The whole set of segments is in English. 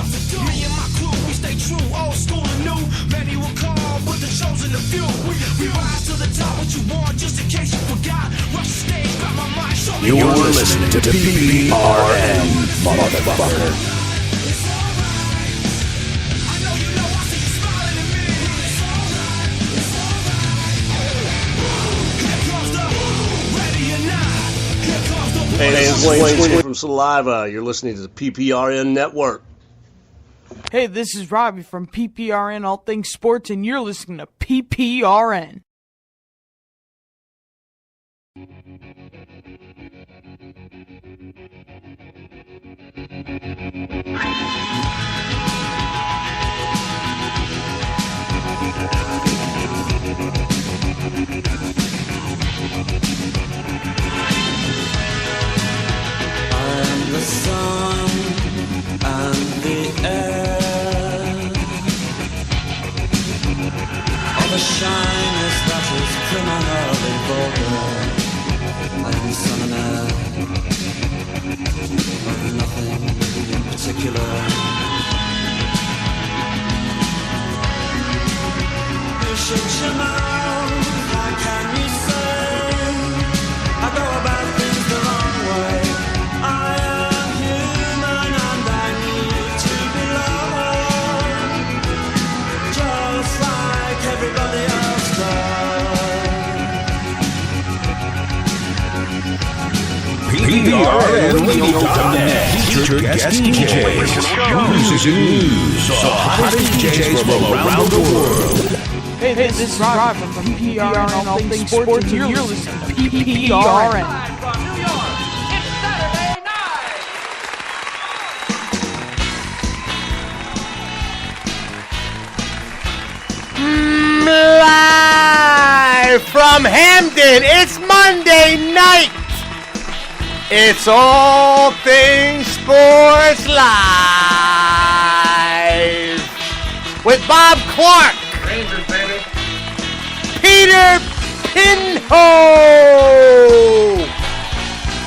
Me and my crew, we stay true, old school and new. Many will call, but the chosen the few. We rise to the top, what you want, just in case you forgot. Rush the stage, grab my mind, show me. You're listening to PPRN, motherfucker. Hey, this is Wayne from Saliva. You're listening to the PPRN Network. Hey, this is Robbie from PPRN All Things Sports, and you're listening to PPRN. I'm the sun and the air. All the shyness that is criminally vulgar. I am sun and air of nothing in particular. You should you know, how can you say I go about things the wrong way? I am human and I need to belong, just like everybody else does. PPRNradio.net featured guest DJs. Music news, the hottest DJs from around the world. Hey, this is Rob from PPRN All Things Sports, and you're listening to PPRN. Live from New York, it's Saturday night! Live from Hamden, it's Monday night. It's All Things Sports Live with Bob Clark, Rangers, baby. Peter Pinho,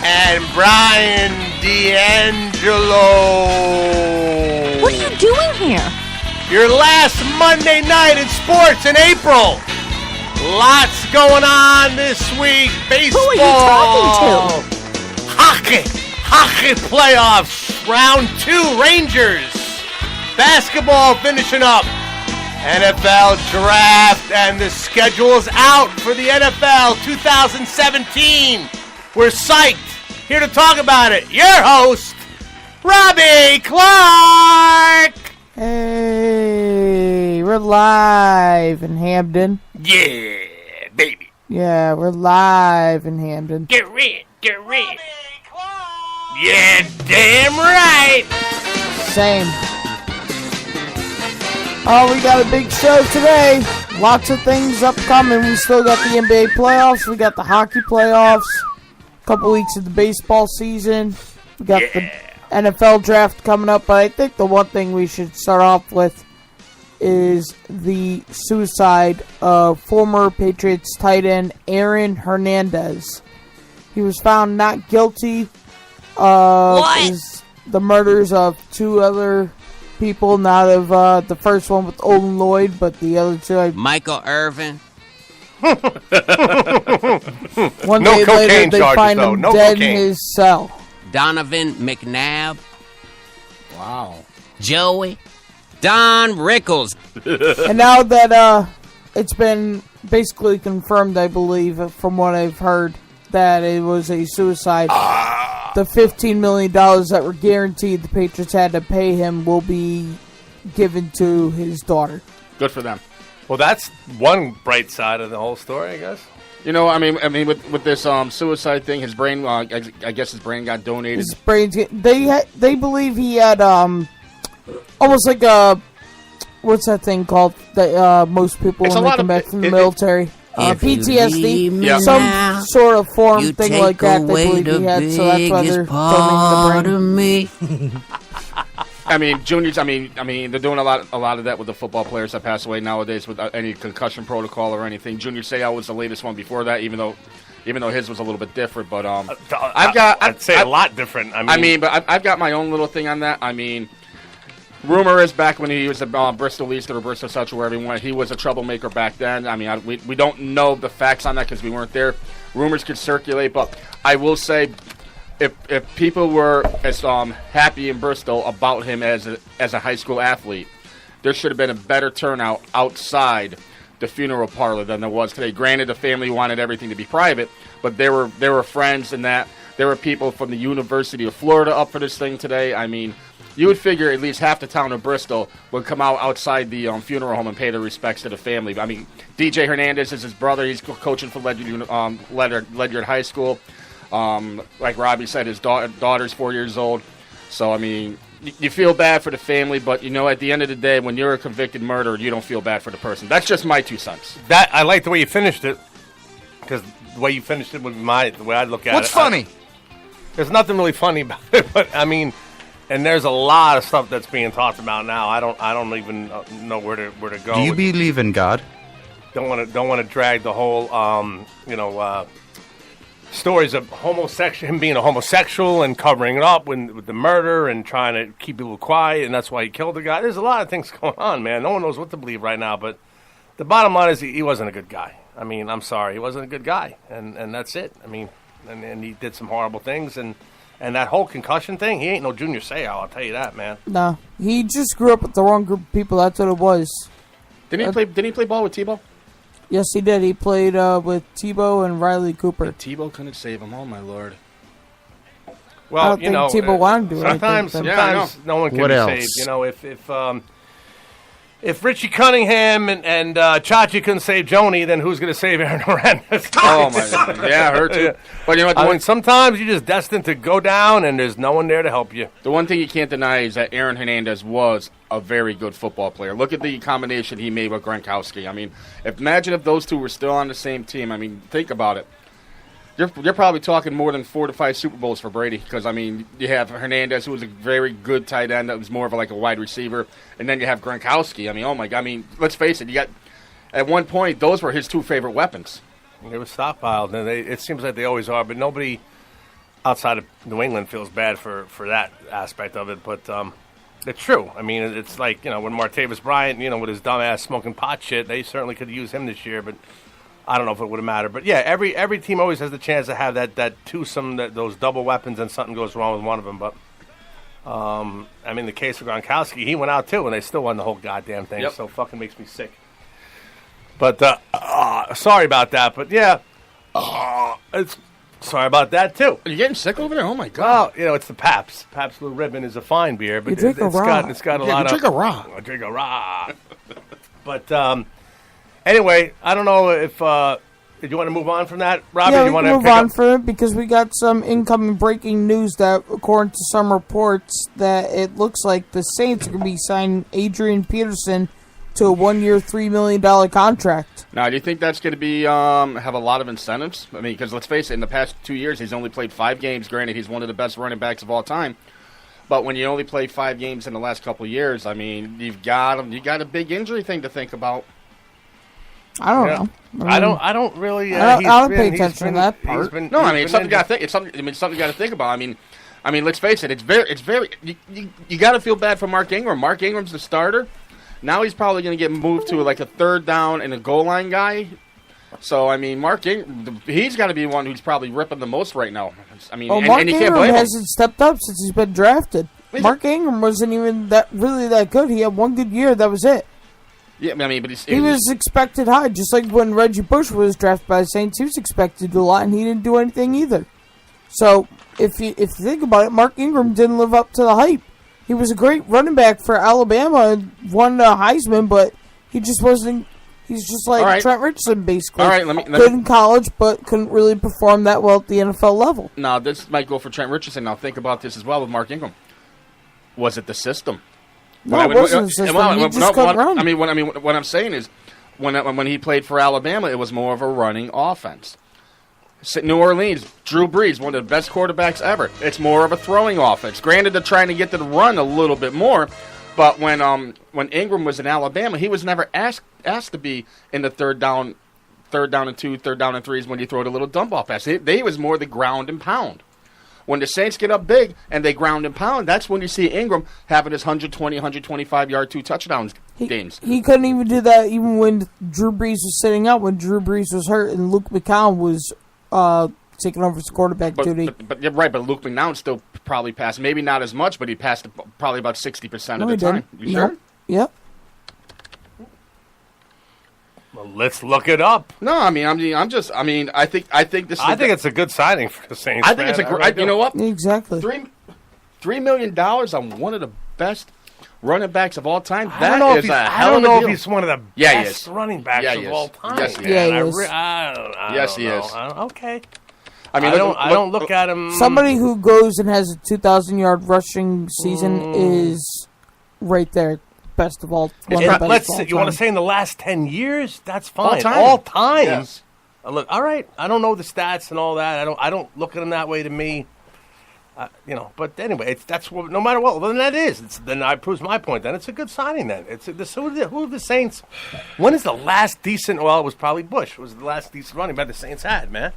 and Brian D'Angelo. What are you doing here? Your last Monday night in sports in April. Lots going on this week. Baseball. Who are you talking to? Hockey playoffs. Round 2, Rangers. Basketball finishing up. NFL draft, and the schedule is out for the NFL 2017. We're psyched. Here to talk about it, your host, Robbie Clark. Hey, we're live in Hamden. Yeah, baby. Yeah, we're live in Hamden. Get rid. Yeah, damn right. Same. Oh, we got a big show today. Lots of things upcoming. We still got the NBA playoffs. We got the hockey playoffs. A couple weeks of the baseball season. We got the NFL draft coming up. But I think the one thing we should start off with is the suicide of former Patriots tight end Aaron Hernandez. He was found not guilty of the murders of 2 other people, not of the first one with Olin Lloyd, but the other 2. Michael Irvin. One day later, they find him dead in his cell. Donovan McNabb. Wow. Joey. Don Rickles. And now that it's been basically confirmed, I believe, from what I've heard, that it was a suicide. The $15 million that were guaranteed the Patriots had to pay him will be given to his daughter. Good for them. Well, that's one bright side of the whole story, I guess. You know, I mean, with this suicide thing, his brain, I guess his brain got donated. His brains. They believe he had almost like a, what's that thing called that most people when they come back from the military. PTSD, some sort of form thing like that. They believe he had, so that's why they're donating the brain. I mean, juniors. I mean, they're doing a lot of that with the football players that pass away nowadays without any concussion protocol or anything. Junior Seau was the latest one before that, even though his was a little bit different. But I'd say a lot different. But I've got my own little thing on that. I mean, Rumor is back when he was at Bristol East or Bristol Central, wherever he went, he was a troublemaker back then. I mean, we don't know the facts on that because we weren't there. Rumors could circulate, but I will say, if people were as happy in Bristol about him as a high school athlete, there should have been a better turnout outside the funeral parlor than there was today. Granted, the family wanted everything to be private, but there were friends and that. There were people from the University of Florida up for this thing today. I mean, you would figure at least half the town of Bristol would come out outside the funeral home and pay their respects to the family. I mean, DJ Hernandez is his brother. He's coaching for Ledyard High School. Like Robbie said, his daughter's 4 years old. So, I mean, you feel bad for the family, but, at the end of the day, when you're a convicted murderer, you don't feel bad for the person. That's just my 2 cents. I like the way you finished it, because the way you finished it would be the way I look at it. What's funny? There's nothing really funny about it, but, I mean... And there's a lot of stuff that's being talked about now. I don't even know where to go. Do you believe in God? Don't want to drag the whole stories of him being a homosexual and covering it up with the murder and trying to keep people quiet, and that's why he killed the guy. There's a lot of things going on, man. No one knows what to believe right now, but the bottom line is he wasn't a good guy. I mean, I'm sorry, he wasn't a good guy, and that's it. I mean, and he did some horrible things, and that whole concussion thing, he ain't no Junior Seau, I'll tell you that, man. No, he just grew up with the wrong group of people. That's what it was. Didn't he play ball with Tebow? Yes, he did. He played with Tebow and Riley Cooper. And Tebow couldn't save him. Oh my lord. Well, I don't think Tebow wanted to do sometimes no one can what be else? saved. If Richie Cunningham and Chachi couldn't save Joni, then who's going to save Aaron Hernandez? Oh, my God. Yeah, her too. But you know what? Sometimes you're just destined to go down, and there's no one there to help you. The one thing you can't deny is that Aaron Hernandez was a very good football player. Look at the combination he made with Gronkowski. I mean, imagine if those two were still on the same team. I mean, think about it. You're probably talking more than 4 to 5 Super Bowls for Brady because, I mean, you have Hernandez, who was a very good tight end that was more of a wide receiver, and then you have Gronkowski. I mean, oh, my God. I mean, let's face it. At one point, those were his 2 favorite weapons. They were stockpiled, and it seems like they always are, but nobody outside of New England feels bad for that aspect of it, but it's true. I mean, it's like, when Martavis Bryant, with his dumbass smoking pot shit, they certainly could use him this year, but I don't know if it would have mattered. But, yeah, every team always has the chance to have that twosome, those double weapons, and something goes wrong with one of them. But, I mean, the case of Gronkowski, he went out, too, and they still won the whole goddamn thing. Yep. So fucking makes me sick. But, sorry about that. But, yeah, sorry about that, too. Are you getting sick over there? Oh, my God. Well, it's the Pabst. Pabst Blue Ribbon is a fine beer. But You drink a raw. It's got a lot of... Drink a raw. I drink a raw. But, anyway, I don't know if... did you want to move on from that, Robbie? Yeah, you we want can to move on from it because we got some incoming breaking news that, according to some reports, that it looks like the Saints are going to be signing Adrian Peterson to a 1-year, $3 million contract. Now, do you think that's going to be have a lot of incentives? I mean, because let's face it, in the past 2 years, he's only played 5 games. Granted, he's one of the best running backs of all time. But when you only play 5 games in the last couple of years, I mean, you got a big injury thing to think about. I don't know. I don't really. I don't pay attention to that part. It's something you got to think. It's something you got to think about. I mean, let's face it. It's very. You got to feel bad for Mark Ingram. Mark Ingram's the starter. Now he's probably going to get moved to a third down and a goal line guy. So I mean, Mark Ingram, he's got to be the one who's probably ripping the most right now. I mean, Mark and you can't Ingram blame him. hasn't stepped up since he's been drafted. Mark Ingram wasn't even really that good. He had 1 good year. That was it. Yeah, I mean, but he was expected high, just like when Reggie Bush was drafted by the Saints. He was expected to do a lot, and he didn't do anything either. So, if you think about it, Mark Ingram didn't live up to the hype. He was a great running back for Alabama and won the Heisman, but he just wasn't. He's just like Trent Richardson, basically. All right, let me good in college, but couldn't really perform that well at the NFL level. Now, this might go for Trent Richardson. Now, think about this as well with Mark Ingram. Was it the system? No, it wasn't the system. He just couldn't run. I mean, what I'm saying is, when he played for Alabama, it was more of a running offense. New Orleans, Drew Brees, one of the best quarterbacks ever. It's more of a throwing offense. Granted, they're trying to get to the run a little bit more, but when Ingram was in Alabama, he was never asked to be in the third down and 2, third down and 3s when you throw the little dump off pass. They was more the ground and pound. when the Saints get up big and they ground and pound, that's when you see Ingram having his 120, 125-yard 2 touchdowns games. He couldn't even do that even when Drew Brees was sitting out, when Drew Brees was hurt and Luke McCown was taking over his quarterback duty. But you're right, but Luke McCown still probably passed. Maybe not as much, but he passed probably about 60% of the time. You sure? Yep. Well, let's look it up. No, I mean, I think this. I think it's a good signing for the Saints. I think it's a great. You know what? Exactly. $3 million on one of the best running backs of all time. I don't know if deal. he's one of the Yeah, best running backs Yeah, he of is. all time. Yes, he is. Yeah, he is. Yes, he is. Okay. I mean, I don't look at him. Somebody who goes and has a 2,000-yard rushing season is right there. Best of all. Let's see. You want to say in the last 10 years? That's fine. All time. Yes. Look, all right. I don't know the stats and all that. I don't look at him that way to me. But anyway, that's what, no matter what. Then that is. Then I proves my point. Then it's a good signing. Then who are the Saints? When is the last decent? Well, it was probably Bush. Was the last decent running back the Saints had, man.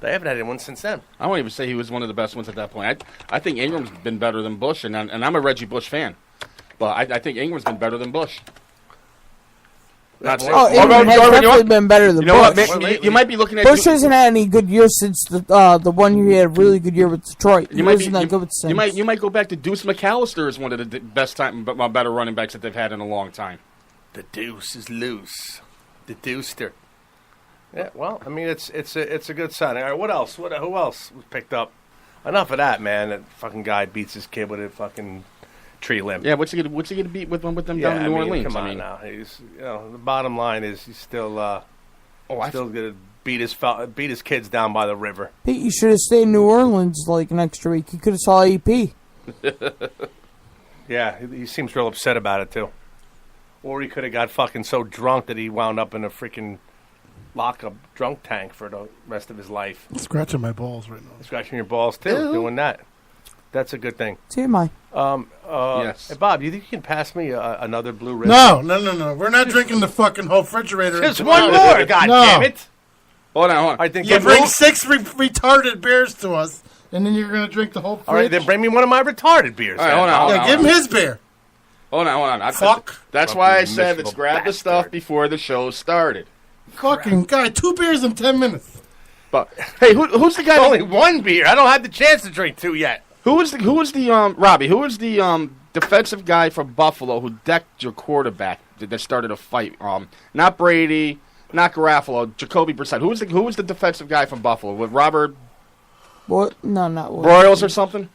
They haven't had anyone since then. I won't even say he was one of the best ones at that point. I think Ingram's been better than Bush, and I'm a Reggie Bush fan. But I think Ingram's been better than Bush. Ingram has definitely been better than Bush. You might be looking at Bush hasn't had any good years since the one year he had a really good year with Detroit. He wasn't that good with the Saints. You might go back to Deuce McAllister as one of the better running backs that they've had in a long time. The deuce is loose. The deucer. Yeah, well, I mean, it's a good signing. All right, what else? Who else was picked up? Enough of that, man. That fucking guy beats his kid with a fucking tree limb. Yeah, what's he gonna beat with them down in New Orleans? Come on now. He's the bottom line is he's still still gonna beat his kids down by the river. Pete, you should have stayed in New Orleans like an extra week. You could have saw EP. Yeah, he seems real upset about it too. Or he could have got fucking so drunk that he wound up in a freaking lockup drunk tank for the rest of his life. I'm scratching my balls right now. Scratching your balls too, doing that. That's a good thing. TMI. Yes. Hey, Bob, you think you can pass me another blue ribbon? No. We're not drinking the fucking whole refrigerator. Just one more. God damn it. Hold on. I think you bring 6 retarded beers to us, and then you're going to drink the whole fridge. All right, then bring me one of my retarded beers. All right, hold on. Give him his beer. Hold on. Fuck. That's why I said let's grab the stuff before the show started. Fucking guy, 2 beers in 10 minutes. But hey, who's the guy? Only one beer. I don't have the chance to drink 2 yet. Who was the Robbie? Who was the defensive guy from Buffalo who decked your quarterback that started a fight? Not Brady, not Garafolo, Jacoby Brissett. Who was the defensive guy from Buffalo with Robert? What? No, not what. Broyles or something.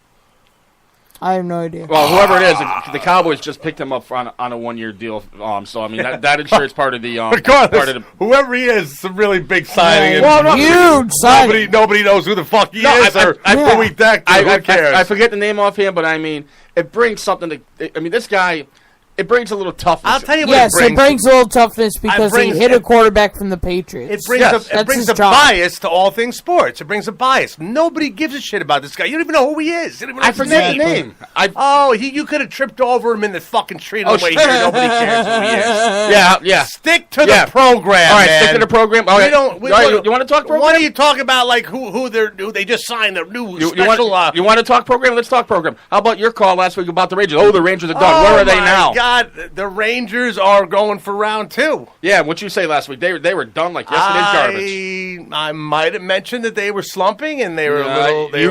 I have no idea. Well, whoever it is, the Cowboys just picked him up on a 1-year deal. So I mean that insures part of the. Regardless, whoever he is, it's a really big signing. Huge signing. Nobody knows who the fuck he is or who he decked. Who cares? I forget the name offhand, but I mean, it brings something to. I mean, this guy. It brings a little toughness. I'll tell you what. Yes, it brings a little toughness because he hit a quarterback from the Patriots. It brings a bias to all things sports. It brings a bias. Nobody gives a shit about this guy. You don't even know who he is. I forget the name. You could have tripped over him in the fucking street on the way here. Nobody cares who he is. Yeah. Stick to the program. All right, man. stick to the program. All right. You want to talk program? Why don't you talk about like who they just signed the new special? You want to talk program? Let's talk program. How about your call last week about the Rangers? Oh, the Rangers are done. Where are they now? God, the Rangers are going for round 2. Yeah, what'd you say last week? They were done like yesterday's garbage. I might have mentioned that they were slumping and they were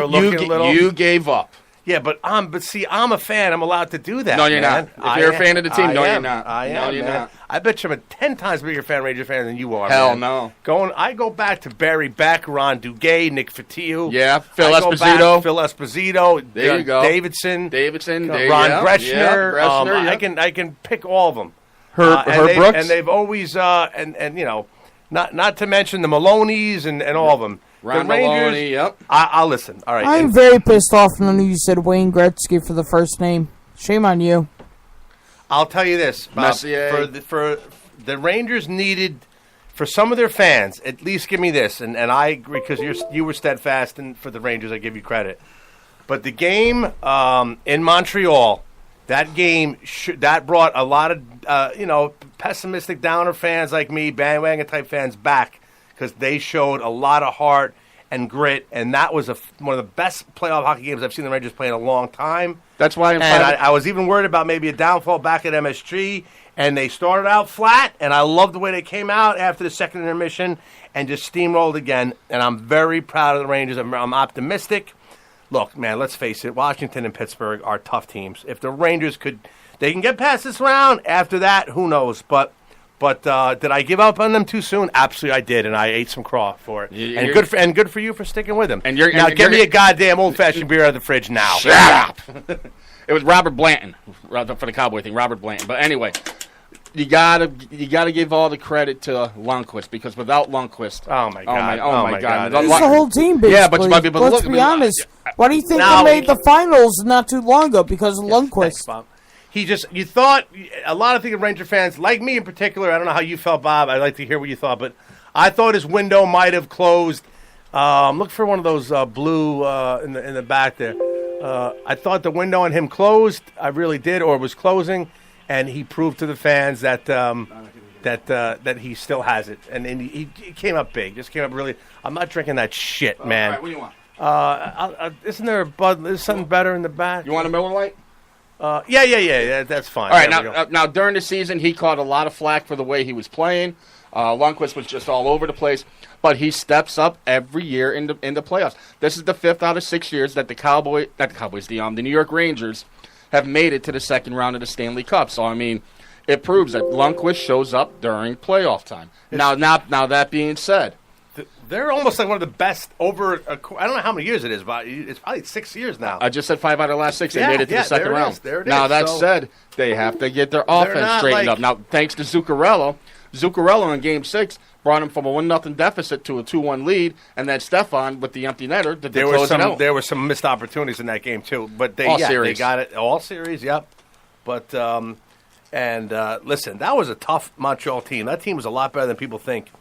looking a little. You gave up. Yeah, but see, I'm a fan. I'm allowed to do that. No, you're man. not. If you're a fan of the team, you're not. I am. No, you're not. I bet you I'm a 10 times bigger Ranger fan than you are. Hell man. no. I go back to Barry Beck, Ron Duguay, Nick Fatiu. Yeah, Phil Esposito. There you go. Davidson. Ron Greshner. Greshner. I can pick all of them. Herb Brooks. And they've always and you know, not to mention the Maloneys and all of them. Ron the Rangers, Maloney, yep. I'll listen. All right. I'm very pissed off when you said Wayne Gretzky for the first name. Shame on you. I'll tell you this, Bob, for the Rangers needed, for some of their fans, at least give me this, and I agree because you were steadfast, and for the Rangers I give you credit. But the game in Montreal, that game that brought a lot of pessimistic downer fans like me, bandwagon type fans back because they showed a lot of heart and grit, and that was one of the best playoff hockey games I've seen the Rangers play in a long time. That's why I was even worried about maybe a downfall back at MSG, and they started out flat, and I loved the way they came out after the second intermission and just steamrolled again, and I'm very proud of the Rangers. I'm optimistic. Look, man, let's face it, Washington and Pittsburgh are tough teams. If the Rangers they can get past this round. After that, who knows? But did I give up on them too soon? Absolutely, I did, and I ate some craw for it. And good for you for sticking with them. Now get me a goddamn old-fashioned beer out of the fridge now. Shut up. It was Robert Blanton for the Cowboy thing, Robert Blanton. But anyway, you gotta give all the credit to Lundqvist, because without Lundqvist, oh my god, it's the whole team. Basically. Yeah, but let's be honest. Why do you think they made the finals not too long ago? Because of Lundqvist. Thanks, Bob. You thought, a lot of Ranger fans, like me in particular, I don't know how you felt, Bob. I'd like to hear what you thought, but I thought his window might have closed. Look for one of those blue in the back there. I thought the window on him closed. I really did, or was closing, and he proved to the fans that that he still has it. And he came up big. Just came up really. I'm not drinking that shit, man. All right, what do you want? Isn't there a Bud? There's something better in the back. You want a Miller Lite? Yeah, that's fine. All right, now during the season, he caught a lot of flack for the way he was playing. Lundqvist was just all over the place, but he steps up every year in the playoffs. This is the 5th out of 6 years that the New York Rangers have made it to the second round of the Stanley Cup. So I mean, it proves that Lundqvist shows up during playoff time. Now that being said, they're almost like one of the best over. I don't know how many years it is, but it's probably 6 years now. I just said 5 out of the last 6. They made it to the second round. There it is. Now that said, they have to get their offense straightened up. Now, thanks to Zuccarello in Game 6 brought him from a 1-0 deficit to a 2-1 lead, and then Stefan with the empty netter to close it out. There were some missed opportunities in that game too, but they got it all series. Yep, but listen, that was a tough Montreal team. That team was a lot better than people think.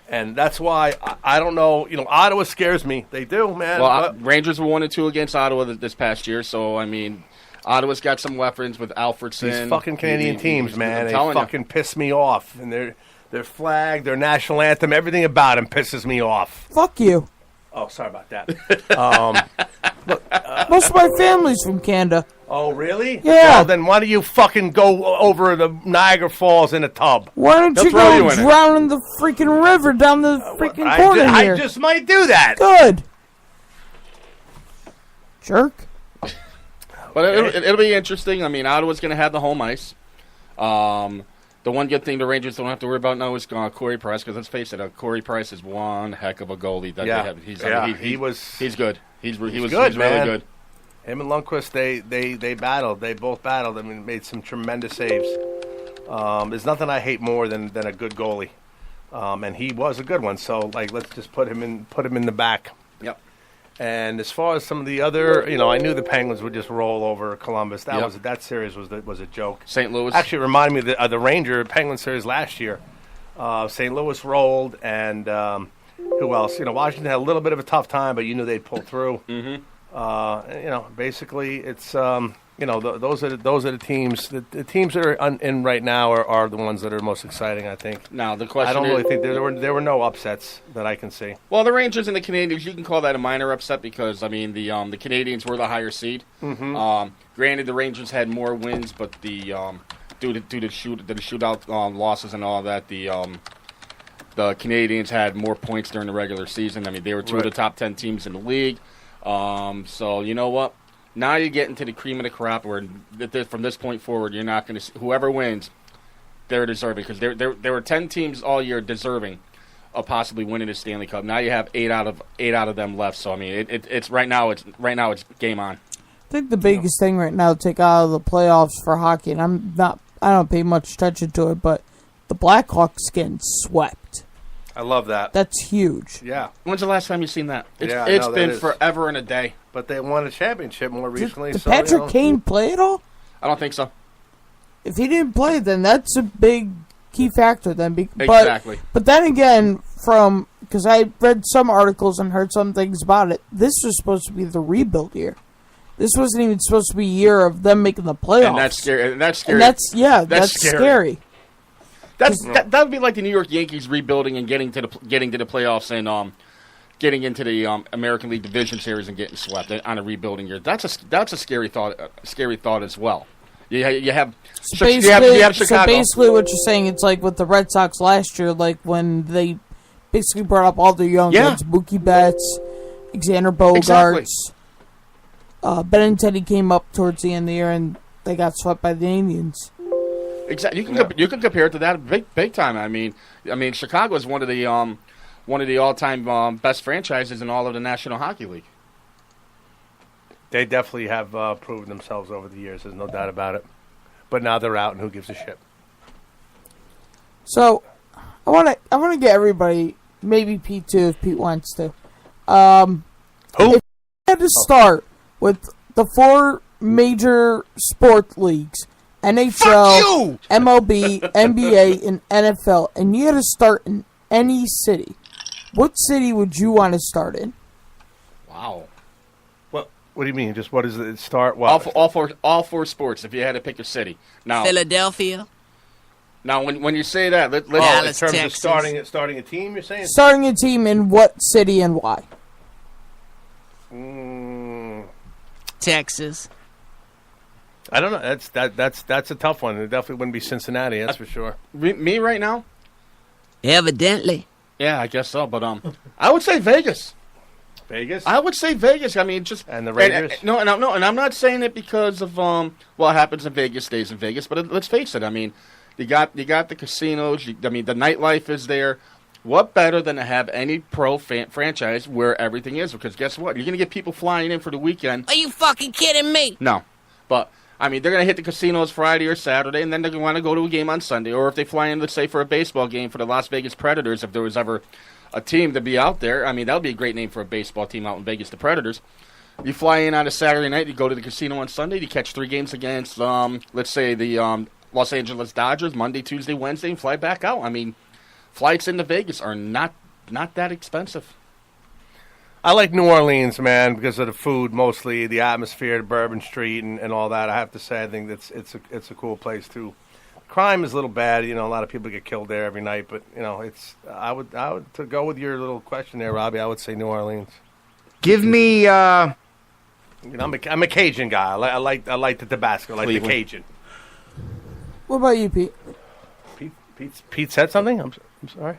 And that's why I don't know. Ottawa scares me. They do, man. Well, Rangers were 1-2 against Ottawa this past year, so I mean, Ottawa's got some weapons with Alfredson. These fucking Canadian teams, man, they fucking piss me off. And their flag, their national anthem, everything about them pisses me off. Fuck you. Oh, sorry about that. Most of my family's from Canada. Oh, really? Yeah. Well, then why don't you fucking go over the Niagara Falls in a tub? Why don't you go drown in the freaking river down the freaking corner here? I just might do that. Good. Jerk. But it'll be interesting. I mean, Ottawa's going to have the home ice. The one good thing the Rangers don't have to worry about now is Corey Price, because let's face it, Corey Price is one heck of a goalie. That they have. He's good. He's really good. Him and Lundqvist, they battled. They both battled. I mean, made some tremendous saves. There's nothing I hate more than a good goalie, and he was a good one. So let's just put him in the back. Yep. And as far as some of the other, I knew the Penguins would just roll over Columbus. That series was a joke. St. Louis actually reminded me of the Ranger Penguin series last year. St. Louis rolled, and who else? Washington had a little bit of a tough time, but you knew they'd pull through. Mm-hmm. Basically, it's those are the teams. The teams that are in right now are the ones that are most exciting, I think. Now the question: I don't really think there were no upsets that I can see. Well, the Rangers and the Canadians, you can call that a minor upset because I mean the Canadians were the higher seed. Mm-hmm. Granted, the Rangers had more wins, but due to the shootout losses and all that, the Canadians had more points during the regular season. I mean, they were two of the top 10 teams in the league. So you know what? Now you get into the cream of the crop where from this point forward, you're not going to whoever wins, they're deserving because there were 10 teams all year deserving of possibly winning the Stanley Cup. Now you have eight out of them left. So I mean, it's right now it's game on. I think the biggest thing right now to take out of the playoffs for hockey, and I don't pay much attention to it, but the Blackhawks getting swept. I love that. That's huge. Yeah. When's the last time you've seen that? It's been forever and a day. But they won a championship more recently. Did Patrick Kane play at all? I don't think so. If he didn't play, then that's a big key factor. Then, exactly. But then again, because I read some articles and heard some things about it, this was supposed to be the rebuild year. This wasn't even supposed to be a year of them making the playoffs. And that's scary. That's scary. That would be like the New York Yankees rebuilding and getting to the playoffs getting into the American League Division Series and getting swept on a rebuilding year. That's a scary thought. Scary thought as well. You have Chicago. So basically, what you're saying, it's like with the Red Sox last year, like when they basically brought up all their young guys, Mookie Betts, Xander Bogaerts. Exactly. Benintendi came up towards the end of the year, and they got swept by the Indians. Exactly. You can compare it to that big time. I mean, Chicago is one of the all-time best franchises in all of the National Hockey League. They definitely have proven themselves over the years. There's no doubt about it. But now they're out, and who gives a shit? So, I want to get everybody, maybe Pete too, if Pete wants to. Who? If you had to start with the 4 major sport leagues, NHL, MLB, NBA, and NFL, and you had to start in any city, what city would you want to start in? Wow. What do you mean? Just what does it start? What? All four sports. If you had to pick a city, now Philadelphia. Now, when you say that, let's Dallas, in terms Texas. of starting a team, you're saying? Starting a team in what city and why? Texas. I don't know. That's a tough one. It definitely wouldn't be Cincinnati. That's for sure. Me right now? Evidently. Yeah, I guess so. But I would say Vegas. Vegas? I would say Vegas. I mean, just and the Raiders. And I'm not saying it because of what happens in Vegas stays in Vegas. But let's face it. I mean, you got the casinos. The nightlife is there. What better than to have any pro franchise where everything is? Because guess what? You're going to get people flying in for the weekend. Are you fucking kidding me? No. But, I mean, they're going to hit the casinos Friday or Saturday, and then they're going to want to go to a game on Sunday. Or if they fly in, let's say, for a baseball game for the Las Vegas Predators, if there was ever a team to be out there. I mean, that would be a great name for a baseball team out in Vegas, the Predators. You fly in on a Saturday night, you go to the casino on Sunday, you catch 3 games against, let's say, the Los Angeles Dodgers, Monday, Tuesday, Wednesday, and fly back out. I mean, flights into Vegas are not that expensive. I like New Orleans, man, because of the food, mostly the atmosphere, the Bourbon Street, and all that. I have to say, I think it's a cool place too. Crime is a little bad, a lot of people get killed there every night, but it's. I would to go with your little question there, Robbie. I would say New Orleans. Give me. I'm a Cajun guy. I like the Tabasco, like Cleveland. the Cajun. What about you, Pete? Pete said something. I'm sorry.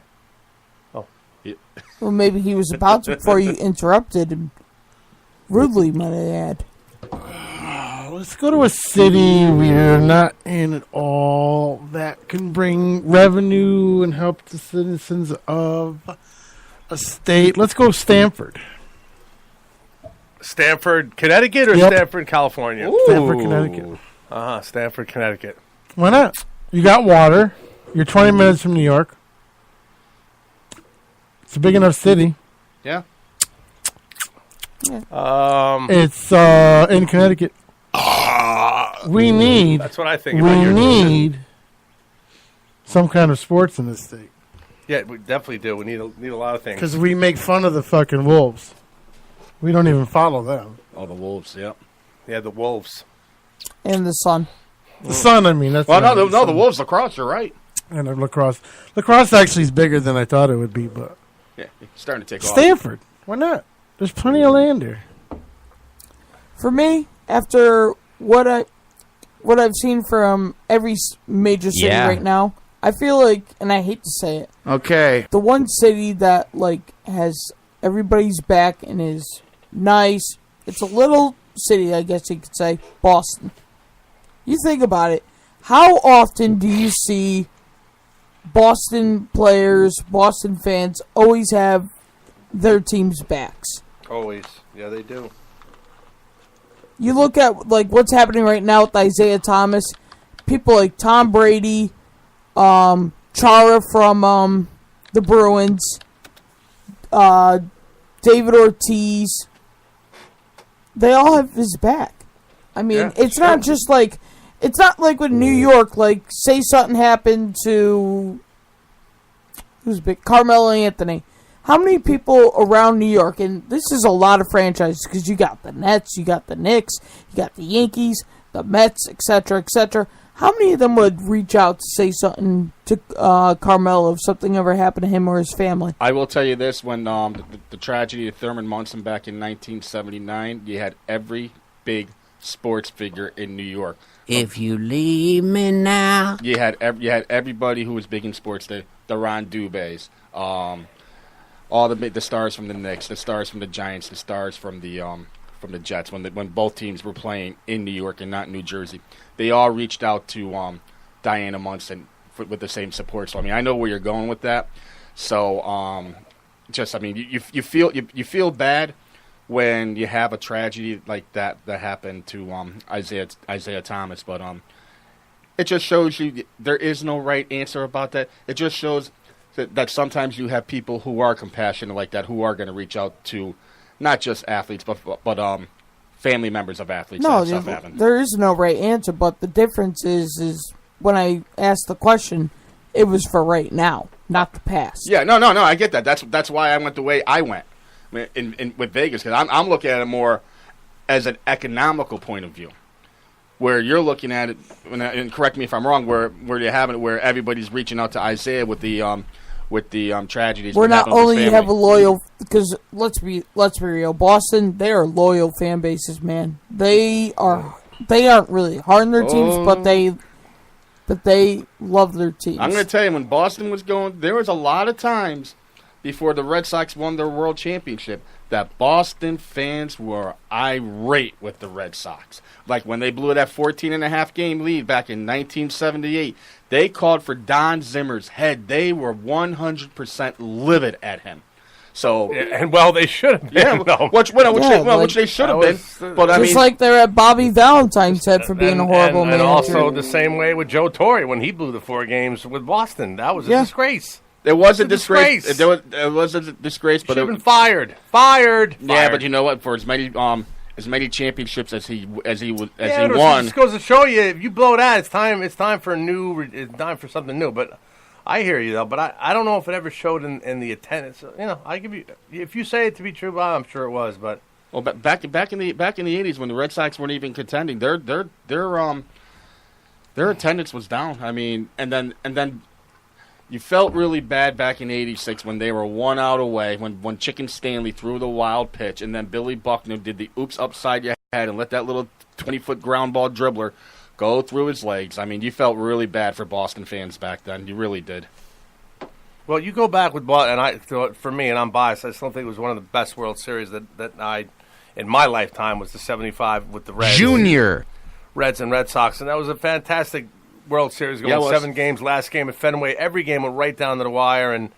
Oh, yeah. Well, maybe he was about to before you interrupted him. Rudely, might I add. Let's go to a city we're not in at all that can bring revenue and help the citizens of a state. Let's go Stanford. Stanford, Connecticut, or Yep. Stanford, California? Stanford, Connecticut. Stanford, Connecticut. Why not? You got water. You're 20 minutes from New York. It's a big enough city. Yeah. It's in Connecticut. We need. That's what I think. We about your need some kind of sports in this state Yeah, we definitely do. We need a lot of things. because we make fun of the fucking Wolves. We don't even follow them. Oh, the Wolves, yep. Yeah, the Wolves. And the Sun. The Sun, I mean. That's Well, what no, I'm the saying. Wolves lacrosse, you're right. And lacrosse. Lacrosse actually is bigger than I thought it would be, but Yeah, it's starting to take off. Stanford. Why not? There's plenty of land there. For me, after what I've seen from every major city Yeah. right now, I feel like, and I hate to say it, Okay. the one city that has everybody's back and is nice. It's a little city, I guess you could say, Boston. You think about it. How often do you see Boston players, Boston fans always have their team's backs? Always. Yeah, they do. You look at what's happening right now with Isaiah Thomas. People like Tom Brady, Chara from the Bruins, David Ortiz. They all have his back. I mean, Yeah, it's not just it's not like with New York. Say something happened to who's big, Carmelo Anthony. How many people around New York, and this is a lot of franchises because you got the Nets, you got the Knicks, you got the Yankees, the Mets, etc., etc. how many of them would reach out to say something to Carmelo if something ever happened to him or his family? I will tell you this: when the tragedy of Thurman Munson back in 1979, you had every big sports figure in New York. If you leave me now. You had everybody who was big in sports. The Ron Dubays, all the stars from the Knicks, the stars from the Giants, the stars from the Jets. When both teams were playing in New York and not New Jersey, they all reached out to Diana Munson with the same support. So I mean, I know where you're going with that. So you feel bad when you have a tragedy like that happened to Isaiah Thomas, but it just shows you there is no right answer about that. It just shows that sometimes you have people who are compassionate like that, who are going to reach out to not just athletes, but family members of athletes. No, that stuff happen. there is no right answer, but the difference is when I asked the question, it was for right now, not the past. Yeah, no, I get that. That's why I went the way I went with Vegas, because I'm looking at it more as an economical point of view, where you're looking at it, and correct me if I'm wrong, where you have it where everybody's reaching out to Isaiah with the tragedies. We're not only have a loyal, because let's be real, Boston, they are loyal fan bases, man. They aren't really hard on their teams, but they love their teams. I'm going to tell you, when Boston was going, there was a lot of times before the Red Sox won their world championship that Boston fans were irate with the Red Sox. Like when they blew that 14.5 game lead back in 1978, they called for Don Zimmer's head. They were 100% livid at him. So, and well, they should have been. Yeah, which they should have been. But I mean, like they're at Bobby Valentine's head for being a horrible manager. And also the same way with Joe Torre when he blew the 4 games with Boston. That was a disgrace. It was a disgrace. It was a disgrace, but should have been fired. Fired. Yeah, but you know what? For as many championships as he won, it just goes to show you, if you blow that, it's time for something new. But I hear you though. But I don't know if it ever showed in the attendance. I give you, if you say it to be true, well, I'm sure it was. But back in the 80s when the Red Sox weren't even contending, their attendance was down. I mean, and then. You felt really bad back in '86 when they were 1 out away, when Chicken Stanley threw the wild pitch, and then Billy Buckner did the oops upside your head and let that little 20-foot ground ball dribbler go through his legs. I mean, you felt really bad for Boston fans back then. You really did. Well, you go back with Boston, and for me, and I'm biased, I still think it was one of the best World Series that I, in my lifetime, was the '75 with the Reds. Junior. Reds and Red Sox, and that was a fantastic World Series, going 7 games. Last game at Fenway, every game went right down to the wire, and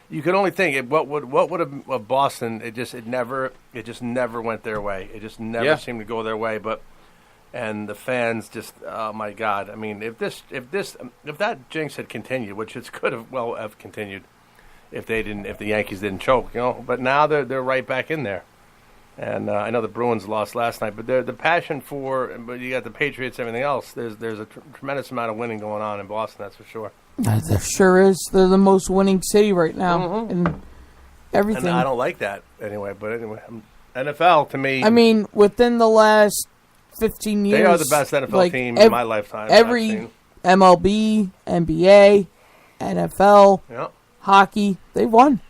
you could only think what would have Boston. It just never went their way. It just never seemed to go their way. And the fans just, oh my God! I mean, if that jinx had continued, which it could have continued, if the Yankees didn't choke, But now they're right back in there. And I know the Bruins lost last night, but the passion but you got the Patriots, everything else. There's a tremendous amount of winning going on in Boston, that's for sure. There sure is. They're the most winning city right now, and everything. And I don't like that anyway. But anyway, NFL to me. I mean, within the last 15 years, they are the best NFL team in my lifetime. Every MLB, NBA, NFL, hockey, they've won.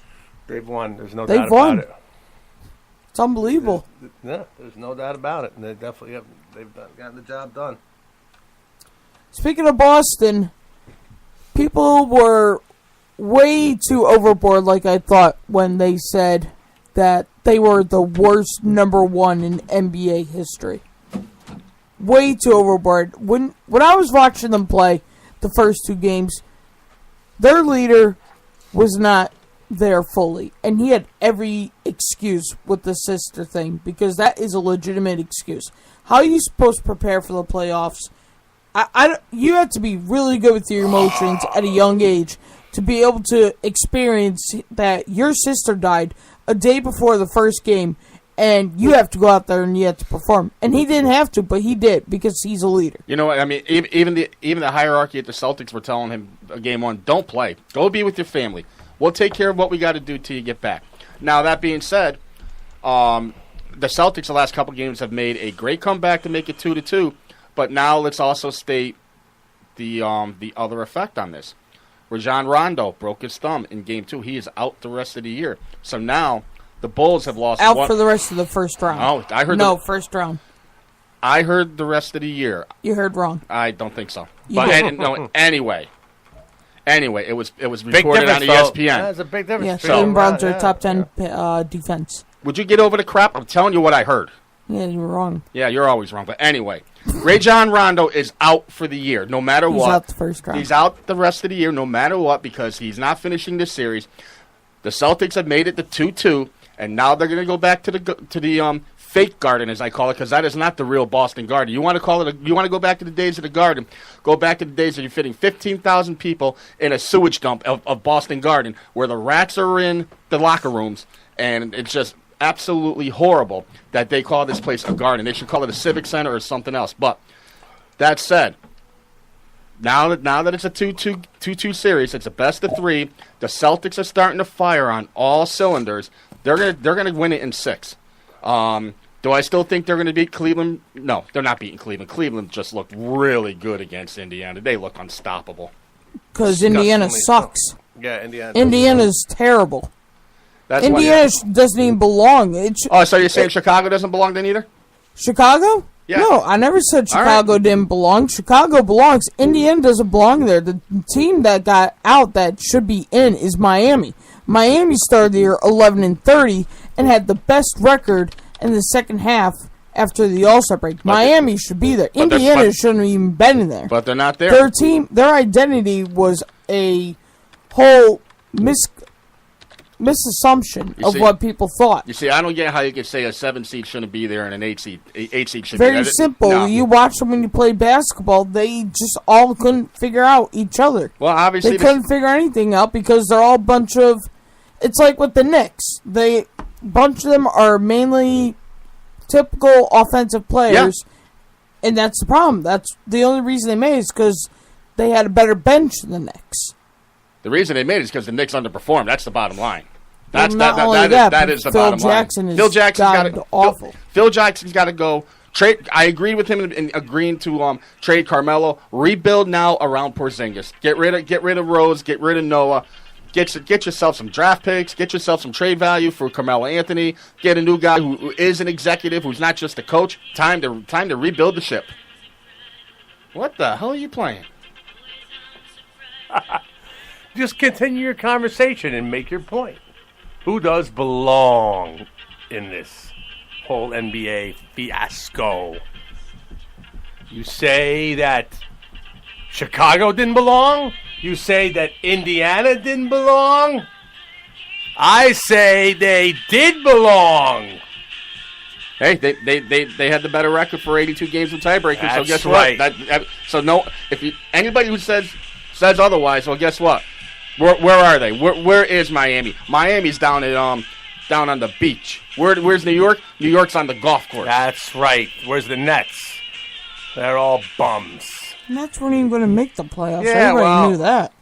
They've won. There's no doubt about it. It's unbelievable. There's no doubt about it. And they definitely have. They've gotten the job done. Speaking of Boston, people were way too overboard, like I thought, when they said that they were the worst number 1 in NBA history. Way too overboard. When I was watching them play the first 2 games, their leader was not there fully, and he had every excuse with the sister thing, because that is a legitimate excuse. How are you supposed to prepare for the playoffs? You have to be really good with your emotions at a young age to be able to experience that your sister died a day before the first game, and you have to go out there and you have to perform. And he didn't have to, but he did, because he's a leader. You know what? I mean, even the hierarchy at the Celtics were telling him game 1, don't play. Go be with your family. We'll take care of what we got to do till you get back. Now, that being said, the Celtics the last couple games have made a great comeback to make it 2-2. But now let's also state the other effect on this. Rajon Rondo broke his thumb in Game 2. He is out the rest of the year. So now the Bulls have lost out for the rest of the first round. Oh, I heard first round. I heard the rest of the year. You heard wrong. I don't think so. You But did. anyway, it was reported on ESPN. That's a big difference. Yes, Cleveland Browns are top 10 defense. Would you get over the crap? I'm telling you what I heard. Yeah, you were wrong. Yeah, you're always wrong. But anyway, Rajon Rondo is out for the year, no matter what. He's out the first round. He's out the rest of the year, no matter what, because he's not finishing this series. The Celtics have made it to 2-2, and now they're going to go back to the fake Garden, as I call it, because that is not the real Boston Garden. You want to call it? You want to go back to the days of the Garden? Go back to the days that you're fitting 15,000 people in a sewage dump of Boston Garden, where the rats are in the locker rooms, and it's just absolutely horrible that they call this place a garden. They should call it a civic center or something else. But that said, now that it's a 2-2 series, it's a best of 3. The Celtics are starting to fire on all cylinders. They're gonna win it in 6. Do I still think they're going to beat Cleveland? No, they're not beating Cleveland. Cleveland just looked really good against Indiana. They look unstoppable. Because Indiana sucks. Yeah, Indiana's terrible. That's Indiana doesn't even belong. So you're saying Chicago doesn't belong then either? Chicago? Yeah. No, I never said Chicago didn't belong. Chicago belongs. Indiana doesn't belong there. The team that got out that should be in is Miami. Miami started the year 11-30 and had the best record in the second half after the All-Star break. Miami should be there. Indiana shouldn't have even been in there. But they're not there. Their identity was a whole misassumption of what people thought. You see, I don't get how you could say a 7 seed shouldn't be there and an 8 seed should Very be there. simple. No. You watch them when you play basketball, they just all couldn't figure out each other. Well, obviously they couldn't figure anything out because they're all a bunch of... It's like with the Knicks. A bunch of them are mainly typical offensive players, and that's the problem. That's the only reason they made it is because they had a better bench than the Knicks. The reason they made it is because the Knicks underperformed. That's the bottom line. That is the bottom line. Phil Jackson's got to awful. Phil Jackson's got to go. Trade. I agree with him in agreeing to trade Carmelo. Rebuild now around Porzingis. Get rid of Rose. Get rid of Noah. Get yourself some draft picks. Get yourself some trade value for Carmelo Anthony. Get a new guy who is an executive, who's not just a coach. Time to rebuild the ship. What the hell are you playing? Just continue your conversation and make your point. Who does belong in this whole NBA fiasco? You say that Chicago didn't belong? You say that Indiana didn't belong? I say they did belong. Hey, they had the better record for 82 games with tiebreakers. That's so guess right. what? Anybody who says otherwise, well, guess what? Where are they? Where is Miami? Miami's down on the beach. Where's New York? New York's on the golf course. That's right. Where's the Nets? They're all bums. Nets weren't even going to make the playoffs. Yeah, Everybody knew that.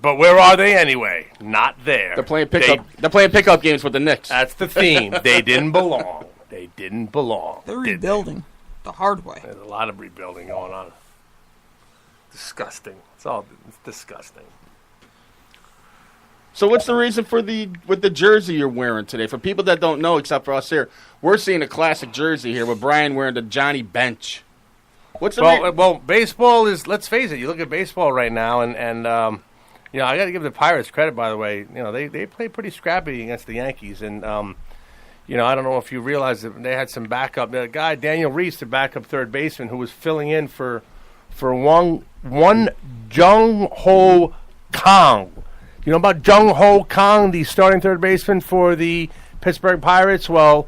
But where are they anyway? Not there. They're playing pickup games with the Knicks. That's the theme. They didn't belong. They didn't belong. They're rebuilding the hard way. There's a lot of rebuilding going on. Disgusting. It's disgusting. So what's the reason with the jersey you're wearing today? For people that don't know, except for us here, we're seeing a classic jersey here with Brian wearing the Johnny Bench. What's the well, baseball is. Let's face it. You look at baseball right now, and I got to give the Pirates credit. By the way, they played pretty scrappy against the Yankees, and I don't know if you realize that they had some backup. The guy Daniel Reese, the backup third baseman, who was filling in for one Jung Ho Kang. You know about Jung Ho Kang, the starting third baseman for the Pittsburgh Pirates? Well,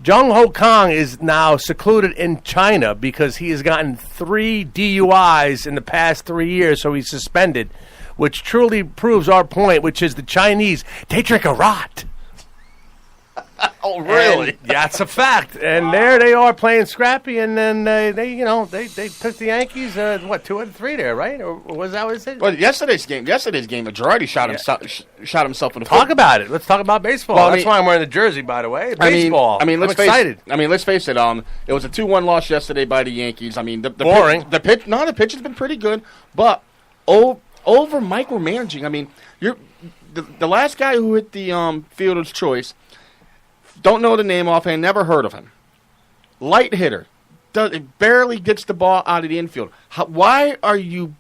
Jung Ho Kang is now secluded in China because he has gotten 3 DUIs in the past 3 years, so he's suspended, which truly proves our point, which is the Chinese, they drink a lot. Oh, really? And that's a fact. And there they are playing scrappy, and then they took the Yankees. 2 out of 3 there, right? Or was that what it said? Well, yesterday's game, Girardi shot himself in the foot. Talk about it. Let's talk about baseball. Well, That's why I'm wearing the jersey, by the way. I Baseball. mean, I'm excited. Let's face it. It was a 2-1 loss yesterday by the Yankees. I mean, the Boring. The pitch has been pretty good, but over micromanaging. I mean, the last guy who hit the fielder's choice. Don't know the name offhand. Never heard of him. Light hitter. Barely gets the ball out of the infield. Why are you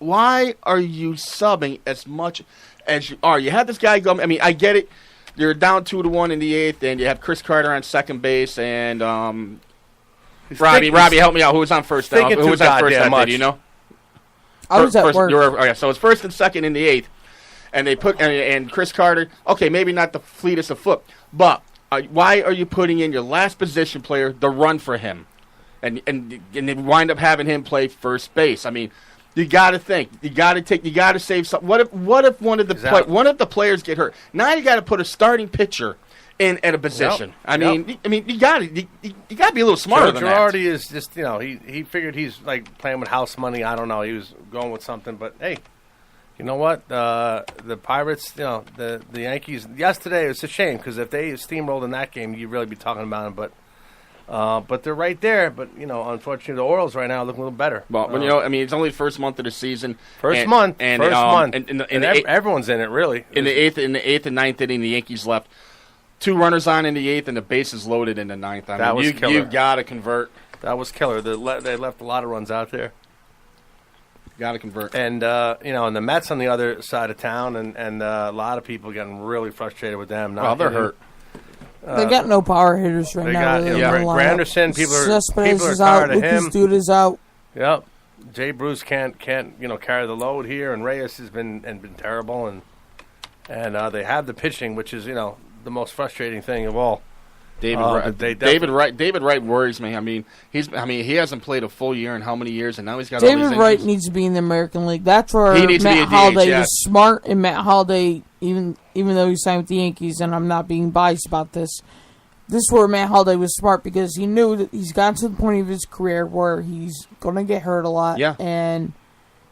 subbing as much as you are? You had this guy go. I mean, I get it. You're down 2-1 in the 8th, and you have Chris Carter on second base, and Robbie, help me out. Who was on first? Who was on first that day? Do you know? I was at work. So it's first and second in the 8th, and they put and Chris Carter. Okay, maybe not the fleetest of foot, but why are you putting in your last position player to run for him, and then wind up having him play first base? I mean, you got to think. You got to save something. What if one of the players get hurt? Now you got to put a starting pitcher in at a position. I mean, you got to be a little smarter than that. Girardi is just he figured he's like playing with house money. I don't know. He was going with something, but hey. You know what? The Pirates, the Yankees. Yesterday, it's a shame because if they steamrolled in that game, you'd really be talking about them. But they're right there. But unfortunately, the Orioles right now look a little better. Well, it's only the first month of the season. First month, and everyone's in it really. In the eighth and ninth inning, the Yankees left 2 runners on in the 8th, and the bases loaded in the 9th. That was killer. You got to convert. That was killer. They left a lot of runs out there. Got to convert. And, and the Mets on the other side of town, and a lot of people getting really frustrated with them. They're hurt. They got no power hitters right now. Granderson, people are Cespedes tired of him. Lucas Duda is out. Yep. Jay Bruce can't carry the load here, and Reyes has been terrible, and they have the pitching, which is the most frustrating thing of all. David Wright worries me. I mean, he hasn't played a full year in how many years, and now he's got David all these Wright injuries. needs to be in the American League. That's where Matt Holliday DH, was smart, and Matt Holliday, even though he signed with the Yankees, and I'm not being biased about this, this is where Matt Holliday was smart because he knew that he's gotten to the point of his career where he's going to get hurt a lot. Yeah. And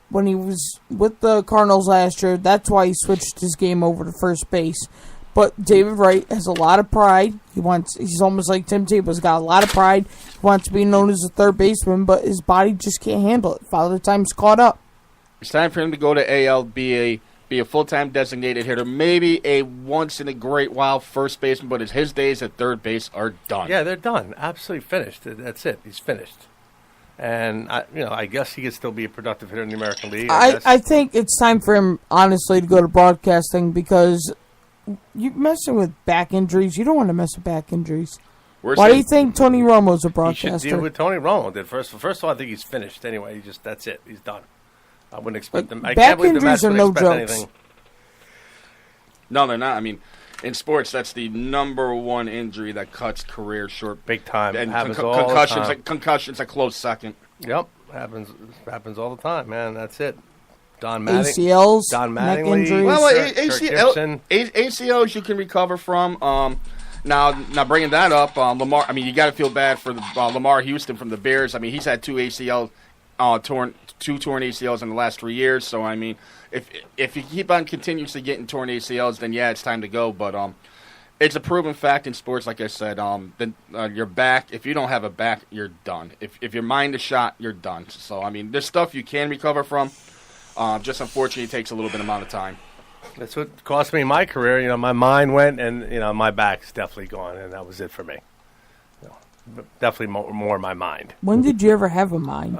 when he was with the Cardinals last year, that's why he switched his game over to first base. But David Wright has a lot of pride. He's almost like Tim Tebow. He's got a lot of pride. He wants to be known as a third baseman, but his body just can't handle it. Father Time's caught up. It's time for him to go to AL, be a full-time designated hitter, maybe a once-in-a-great-while first baseman, but his days at third base are done. Yeah, they're done. Absolutely finished. That's it. He's finished. And, I guess he could still be a productive hitter in the American League. I think it's time for him, honestly, to go to broadcasting because you're messing with back injuries. You don't want to mess with back injuries. Why do you think Tony Romo's a broadcaster? He should deal with Tony Romo. First of all, I think he's finished anyway. That's it. He's done. I wouldn't expect them. I back can't believe the Mets injuries are would no expect jokes. anything. No, they're not. I mean, in sports, that's the number one injury that cuts career short. Big time. And Happens all the time. Concussions a close second. Yep. Happens all the time, man. That's it. Don Mattingly. ACLs, Don neck Mattingly. injuries. Well, ACLs you can recover from. Now bringing that up, Lamar. I mean, you got to feel bad for Lamar Houston from the Bears. I mean, he's had 2 torn ACLs in the last 3 years. So I mean, if you keep on continuously getting torn ACLs, then yeah, it's time to go. But it's a proven fact in sports, like I said. Your back. If you don't have a back, you're done. If your mind is shot, you're done. So I mean, there's stuff you can recover from. Just unfortunately, it takes a little bit amount of time. That's what cost me my career. My mind went, and my back's definitely gone, and that was it for me. Definitely more my mind. When did you ever have a mind?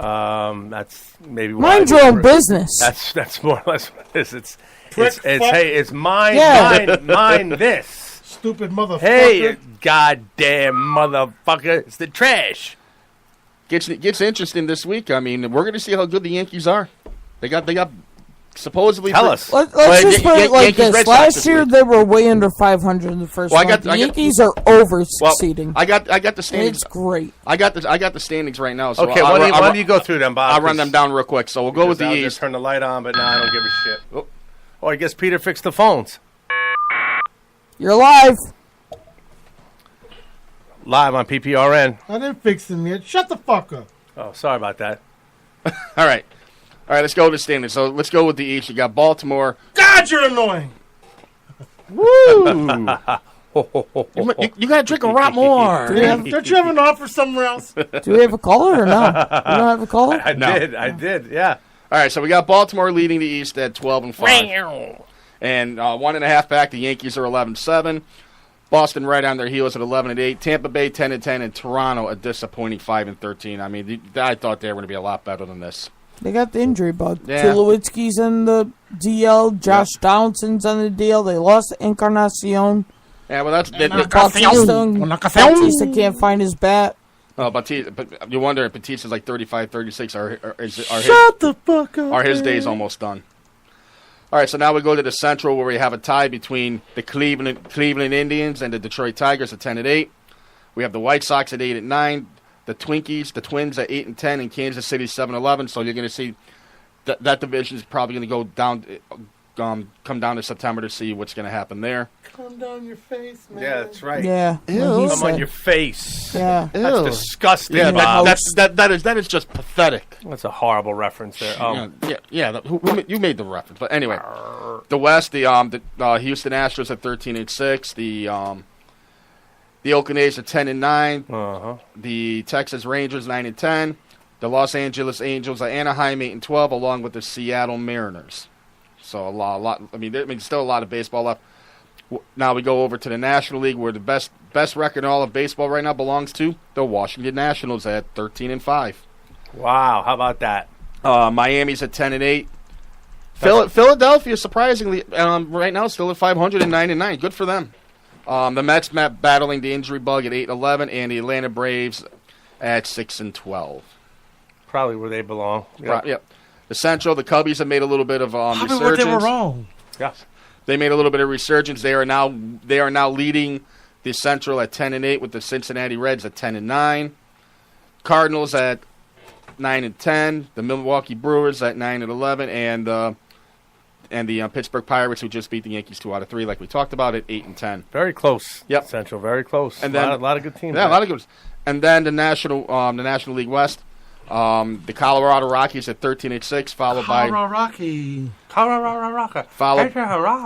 That's maybe. Mind your own business. That's more or less what it is. It's mind this. Stupid motherfucker. Hey, goddamn motherfucker! It's the trash. Gets interesting this week. I mean, we're going to see how good the Yankees are. They got supposedly. Tell us. Let's just put it like this. Last year they were way under 500 in the first month. The Yankees are over succeeding. I got the standings. It's great. I got the standings right now. So Okay, why do you go through them, Bob? I'll run them down real quick. So we'll go with the East. Turn the light on, but now I don't give a shit. Oh, I guess Peter fixed the phones. You're live. Live on PPRN. I didn't fix him yet. Shut the fuck up. Oh, sorry about that. All right. Let's go to the standings. So let's go with the East. You got Baltimore. God, you're annoying. Woo! you got to drink a lot more. Don't you have an offer somewhere else? Do we have a caller or no? You don't have a caller? I did, yeah. All right, so we got Baltimore leading the East at 12-5. And 1.5 back, the Yankees are 11-7. Boston right on their heels at 11-8. Tampa Bay 10-10, and Toronto a disappointing 5-13. I mean, I thought they were going to be a lot better than this. They got the injury bug. Yeah. Tulowitzki's in the DL. Josh Donaldson's on the DL. They lost Encarnacion. Yeah, well, that's Bautista can't find his bat. Oh, but you wonder if Batista's like 35, 36. Are the fuck up. Are his days almost done? All right, so now we go to the Central, where we have a tie between the Cleveland Indians and the Detroit Tigers at 10-8. We have the White Sox at 8-9. The Twinkies, the Twins at 8-10, and Kansas City 7-11. So you're going to see that division is probably going to go down, come down to September to see what's going to happen there. Come down your face, man. Yeah, that's right. Yeah. Come on your face. Yeah. That's disgusting, Yeah, Bob. that is just pathetic. That's a horrible reference there. You made the reference, but anyway, the West, the Houston Astros at 13-6, the Oakland A's at 10-9, the Texas Rangers 9-10, the Los Angeles Angels at Anaheim 8-12, along with the Seattle Mariners. So a lot. I mean, still a lot of baseball left. Now we go over to the National League, where the best record in all of baseball right now belongs to the Washington Nationals at 13-5. Wow, how about that? Miami's at 10-8. Philadelphia, surprisingly, right now still at 509-9. Good for them. The Mets battling the injury bug at 8-11, and the Atlanta Braves at 6-12. Probably where they belong. Yep. The Central, the Cubbies have made a little bit of resurgence. Where they were wrong. Yeah. They made a little bit of resurgence. They are now leading the Central at 10-8, with the Cincinnati Reds at 10-9. Cardinals at 9-10. The Milwaukee Brewers at 9-11, and the Pittsburgh Pirates, who just beat the Yankees 2 out of 3, like we talked about, at 8-10. Very close. Yep. Central, very close. And then a lot of good teams. Yeah, a lot of good. And then the National League West, the Colorado Rockies at 13-6, followed by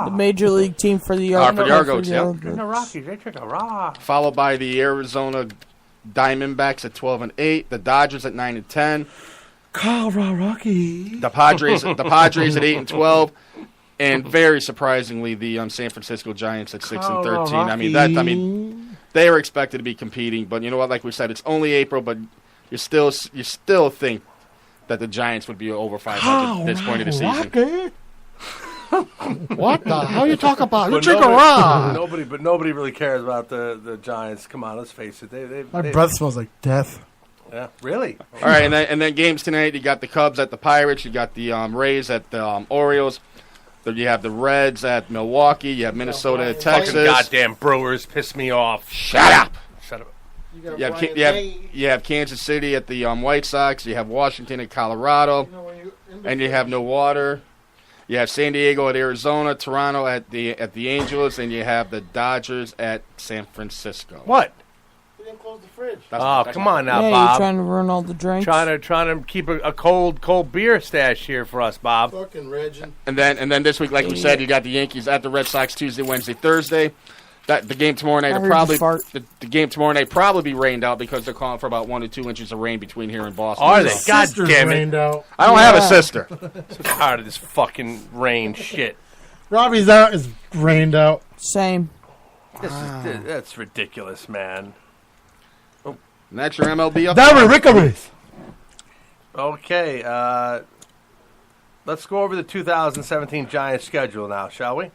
the major league team for the Argos. The Rockies, they took a rock. Followed by the Arizona Diamondbacks at 12-8, the Dodgers at 9-10. Colorado Rocky. The Padres at 8-12, and very surprisingly, the San Francisco Giants at 6-13. I mean, they were expected to be competing, but you know what? Like we said, it's only April, but you still think that the Giants would be over 500 at this point of the season. What the hell you talk about? You drink a rock. Nobody really cares about the Giants. Come on, let's face it. My breath smells like death. Yeah, really. All right, and then games tonight. You got the Cubs at the Pirates. You got the Rays at the Orioles. Then you have the Reds at Milwaukee. You have Minnesota at Texas. Fucking goddamn Brewers piss me off. Shut up. You have Kansas City at the White Sox. You have Washington at Colorado, and you have no water. You have San Diego at Arizona, Toronto at the Angels, and you have the Dodgers at San Francisco. What? We didn't close the fridge. Come on now, yeah, Bob. You're trying to ruin all the drinks. Trying to keep a cold beer stash here for us, Bob. Fucking Regin. And then this week, like we said, you got the Yankees at the Red Sox Tuesday, Wednesday, Thursday. The game tomorrow night the game tomorrow night probably be rained out, because they're calling for about 1 to 2 inches of rain between here and Boston. Are they? God damn it! I don't have a sister. So tired of this fucking rain shit. Robbie's out is rained out. Same. That's ridiculous, man. And that's your MLB up. Ricaris. Okay, let's go over the 2017 Giants schedule now, shall we?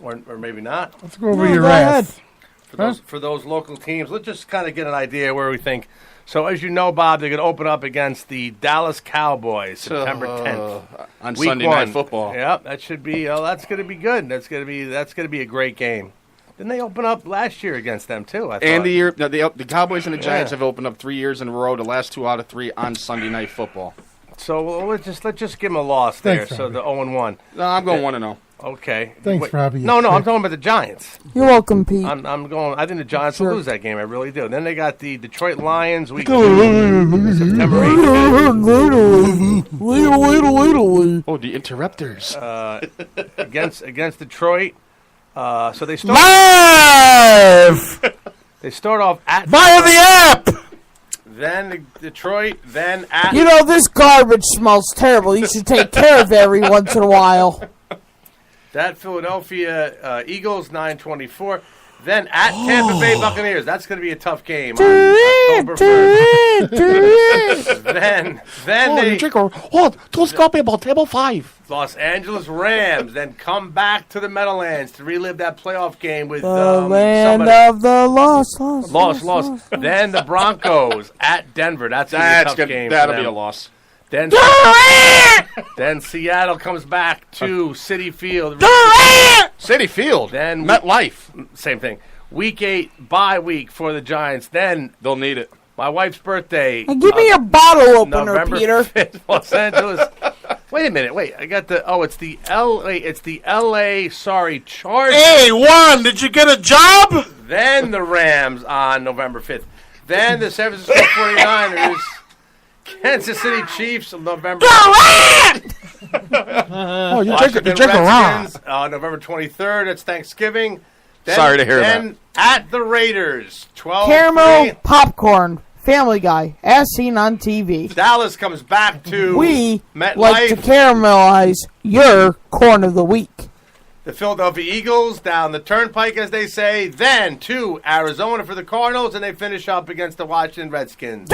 Or maybe not. Let's go over your ass. For those local teams, let's just kind of get an idea where we think. So, as you know, Bob, they're going to open up against the Dallas Cowboys September 10th on Week Sunday 1. Night Football. Yep, that should be. That's going to be good. That's going to be a great game. Didn't they open up last year against them too? I thought. And the Cowboys and the Giants have opened up 3 years in a row. The last 2 out of 3 on Sunday Night Football. So let's just give him a loss there. Thanks, So Robbie. the 0-1. No, I'm going 1-0. Okay. Thanks, Robbie. No, I'm talking about the Giants. You're welcome, Pete. I'm going. I think the Giants Sure. will lose that game. I really do. Then they got the Detroit Lions week 2, September 8th. Oh, the Interrupters. Against Detroit. So they start. Live They start off at via the app. Then Detroit. Then at. You know, this garbage smells terrible. You should take care of it every once in a while. That Philadelphia Eagles 9:24. Then at Tampa Bay Buccaneers. That's going to be a tough game. On October 1st. then they don't stop me about table 5. Los Angeles Rams. Then come back to the Meadowlands to relive that playoff game with The land somebody. of the lost. Lost. Then the Broncos at Denver. That's going to be a tough game. for That'll them. be a loss. Then Seattle comes back to Citi Field. City Field. Then MetLife. Same thing. Week 8 bye week for the Giants. Then They'll need it. my wife's birthday. And give me your bottle opener, November Peter. 5th, Los Angeles. Wait a minute. I got the. Oh, it's the LA. It's the LA. Sorry, Chargers. Hey, Juan, did you get a job? Then the Rams on November 5th. Then the San Francisco 49ers. Kansas City Chiefs on November. Oh, you Washington drink a lot. Redskins November 23rd. It's Thanksgiving. Then, Sorry to hear then at the Raiders 12. Caramel popcorn. Family Guy, as seen on TV. Dallas comes back to We MetLife. like to caramelize your corn of the week. The Philadelphia Eagles down the turnpike, as they say. Then to Arizona for the Cardinals, and they finish up against the Washington Redskins.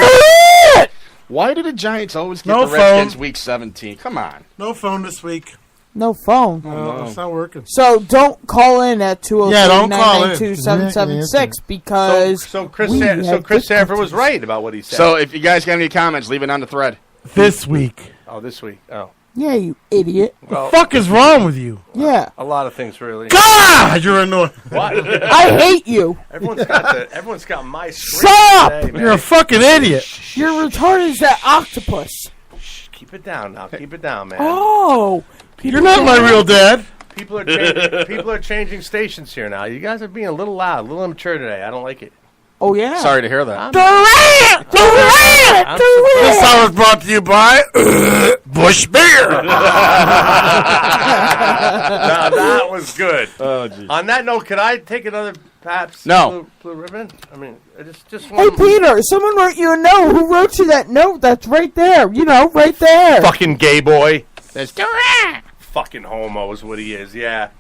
Why do the Giants always get No the Redskins phone. week 17? Come on. No phone this week. No phone. No, it's not working. So don't call in at Yeah, don't call in. 203-992-776 because So Chris we Sanford have Sanford was right about what he said. So if you guys got any comments, leave it on the thread. This week. Oh, this week. Oh. Yeah, you idiot. Well, Fuck is wrong with you? Yeah. a lot of things, really. God, you're annoying. What? I hate you. Everyone's got my screen Shut up! today, man. You're a fucking idiot. You're retarded as that octopus. Keep it down now. Keep it down, man. Oh. You're not my real dad. People are changing stations here now. You guys are being a little loud, a little immature today. I don't like it. Oh, yeah. Sorry to hear that. Durant! This song was brought to you by Bush Beer. Now, that was good. Oh, geez. On that note, could I take another perhaps No. blue ribbon? I mean, I just Hey, want Peter, someone wrote you a note. Who wrote you that note? That's right there. You know, right there. fucking gay boy. That's Durant. Fucking homo is what he is, yeah.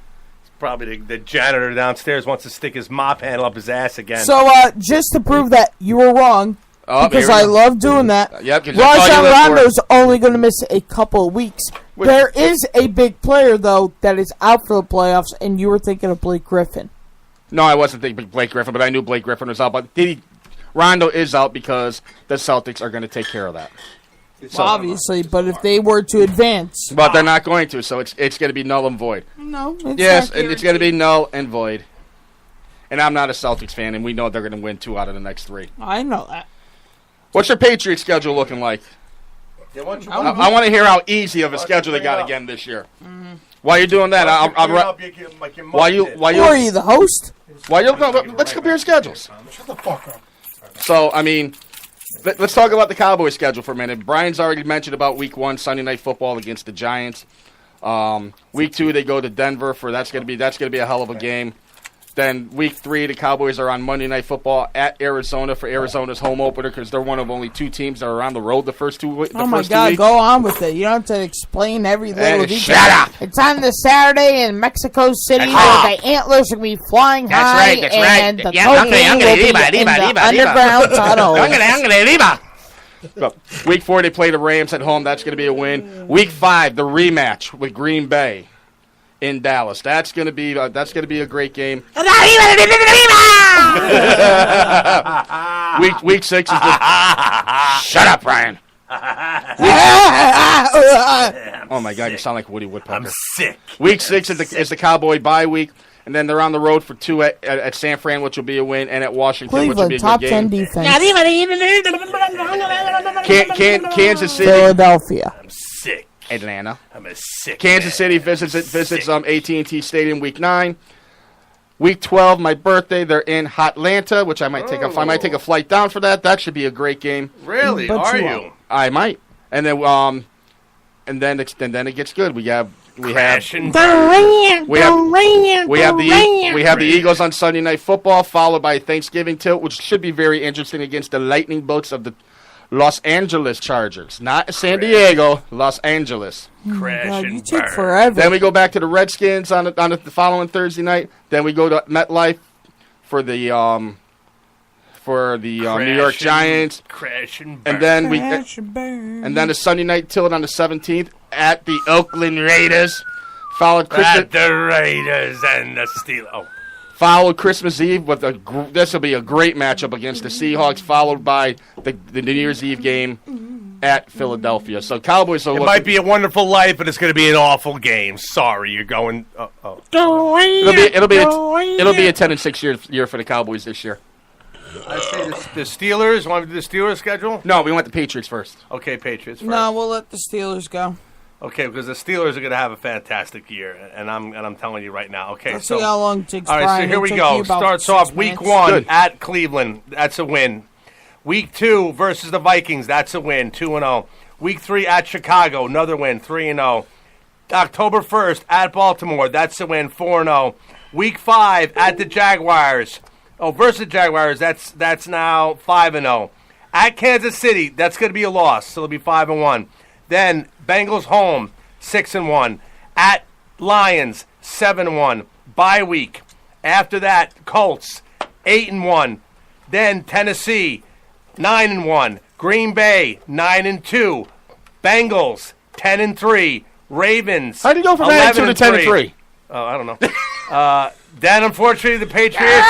It's probably the janitor downstairs wants to stick his mop handle up his ass again. So, just to prove that you were wrong, Oh, because here we I go. love doing that, Yep, 'cause that's all you Rajon live for. Rondo's only going to miss a couple of weeks. There is a big player, though, that is out for the playoffs, and you were thinking of Blake Griffin. No, I wasn't thinking Blake Griffin, but I knew Blake Griffin was out. But Rondo is out because the Celtics are going to take care of that. Well, obviously, but if they were to advance... But they're not going to, so it's going to be null and void. No, it's Yes, not and it's going to be null and void. And I'm not a Celtics fan, and we know they're going to win 2 out of the next 3. I know that. What's your Patriots schedule looking like? Yeah, why don't you- I want to hear how easy of a schedule they got again this year. While you're doing that, Why don't you I'll clear re- up like your while you mother did? while Or are you you the host? let's compare schedules. Shut the fuck up. So I mean, let's talk about the Cowboys schedule for a minute. Brian's already mentioned about Week 1 Sunday Night Football against the Giants. Week 2 they go to Denver for that's gonna be a hell of a game. Then Week 3 the Cowboys are on Monday Night Football at Arizona for Arizona's home opener because they're one of only 2 teams that are on the road the first 2 weeks. Oh my God, go on with it. You don't have to explain every little detail. Shut up! It's on the Saturday in Mexico City That's where right. the antlers will be flying That's high right, that's right. and the Yeah, cocaine will be arriba, in arriba, the arriba, underground tunnel. Well, Week 4 they play the Rams at home. That's going to be a win. Week 5 the rematch with Green Bay in Dallas. That's going to be a great game. Week 6 is the shut up, Brian. Oh my God, you sound like Woody Woodpecker. I'm sick. Week 6 is the Cowboy bye week, and then they're on the road for 2 at San Fran, which will be a win, and at Washington, which will be a Cleveland, good top 10 game. defense. Kansas City, Philadelphia. I'm sick. Atlanta. I'm a sick. Kansas City visits AT&T Stadium week 9. Week 12, my birthday. They're in Hotlanta, which I might take a flight down for that. That should be a great game. Really? But Are you you? won't. I might. And then it gets good. We have Crashing. we have the Eagles on Sunday Night Football, followed by Thanksgiving tilt, which should be very interesting against the lightning bolts of the Los Angeles Chargers, not San Diego, Los Angeles. Crash God, and you take burn. forever. Then we go back to the Redskins on the following Thursday night. Then we go to MetLife for the New York Giants. Crash and burn. And then the Sunday night tilt on the 17th at the Oakland Raiders. Followed At the Raiders and the Steelers. Followed Christmas Eve with this will be a great matchup against the Seahawks. Followed by the New Year's Eve game at Philadelphia. So Cowboys are It might be a wonderful life, but it's going to be an awful game. Sorry, you're going. It'll be a 10-6 year for the Cowboys this year. I say the Steelers. Want to do the Steelers schedule? No, we went the Patriots first. Okay, Patriots first. No, we'll let the Steelers go. Okay, because the Steelers are going to have a fantastic year, and I'm telling you right now. Okay, Let's so see how long it takes. all right, Brian. so here It we took go. you about Starts 6 off week minutes. 1 Good. at Cleveland. That's a win. Week 2 versus the Vikings. That's a win. 2-0. Week 3 at Chicago. Another win. 3-0. October 1st at Baltimore. That's a win. 4-0. Week 5 at the Jaguars. Oh, versus Jaguars. That's now 5-0. At Kansas City. That's going to be a loss. So it'll be 5-1. Then Bengals home. 6-1. At Lions, 7-1. Bye week. After that, Colts, 8-1. Then Tennessee, 9-1. Green Bay, 9-2. Bengals, 10-3. Ravens, How do you go from 9-2 to 10-3? Oh, I don't know. Then, unfortunately, the Patriots